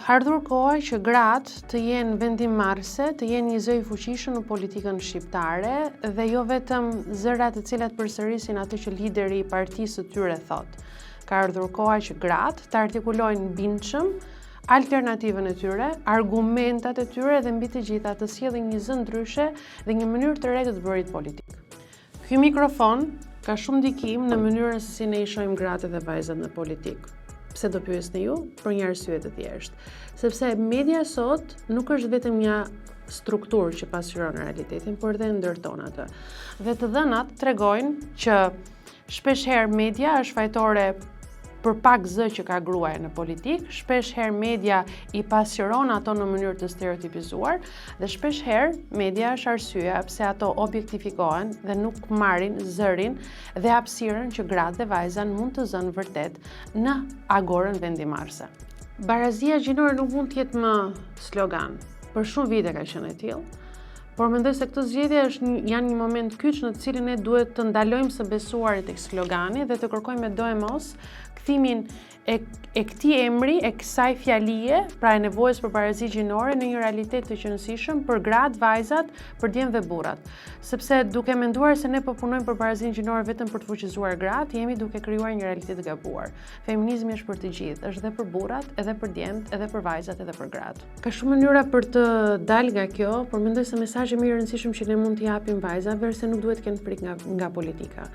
ardhur koha që gratë të jenë vendimarrëse, të jenë një zë i fuqishëm në politikën shqiptare dhe jo vetëm zëra të cilat përsërisin atë që lideri i partisë së tyre thotë. Ka ardhur koha që gratë të artikulojnë bindshëm alternativën e tyre, argumentat e tyre dhe mbi të gjitha të sjellin një zë ndryshe dhe një mënyrë të re të bërit politik. Ky mikrofon ka shumë ndikim në mënyrën se si ne i shohim gratë dhe vajzat në politikë. Pse do pyesni ju? Për një arsye të thjeshtë. Sepse media sot nuk është vetëm një strukturë që pasqyron realitetin, por dhe ndërton atë. Dhe të dhënat tregojnë që shpeshherë media është fajtore për pak zë që ka gruaja në politikë, shpeshherë media i pasqyron ato në mënyrë të stereotipizuar dhe shpeshherë media është arsyeja pse ato objektifikohen dhe nuk marrin zërin dhe hapësirën që gratë dhe vajzat mund të zënë vërtet në agorën vendimarrëse. Barazia gjinore nuk mund të jetë më slogan. Për shumë vite ka qenë e tillë, por mendoj se këtë zgjedhje janë një moment kyç në të cilin ne duhet të ndalojmë së besuarit tek slogani dhe të kërkojmë me do e mos kthimin e këtij emri, e kësaj fjalie, pra e nevojës për barazi gjinore në një realitet të qëndrueshëm për gratë, vajzat, për djemt dhe burrat. Sepse duke menduar se ne po punojmë për barazinë gjinore vetëm për të fuqizuar gratë, jemi duke krijuar një realitet të gabuar. Feminizmi është për të gjithë, është edhe për burrat, edhe për djemt, edhe për vajzat, edhe për gratë. Ka shumë mënyra për të dalë nga kjo, por mendoj se mesazhi më i rëndësishëm që ne mund t'i japim vajzave është se nuk duhet të kenë frikë nga politika.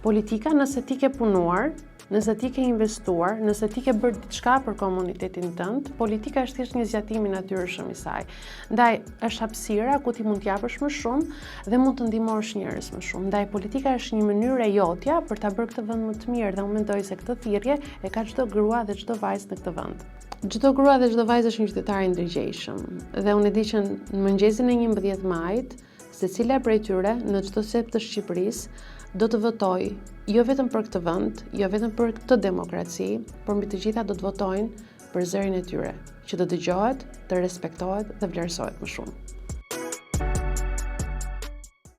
Politika, nëse ti ke punuar, nëse ti ke investuar, nëse ti ke bërë diçka për komunitetin tënd, politika është thjesht një zgjatim i natyrshëm i saj. Ndaj është hapësira ku ti mund t'japësh më shumë dhe mund të ndihmosh njerëz më shumë. Ndaj politika është një mënyrë e jotja për ta bërë këtë vend më të mirë dhe unë mendoj se këtë thirrje e ka çdo grua dhe çdo vajzë në këtë vend. Çdo grua dhe çdo vajzë është një qytetar i ndërgjegjshëm dhe unë e di që në mëngjesin e 11 majit, secila prej tyre në çdo sep të Shqipërisë do të votoj jo vetëm për këtë vend, jo vetëm për këtë demokraci, por mbi të gjitha do të votojnë për zërin e tyre, që të dëgjohet, të respektohet dhe vlerësohet më shumë.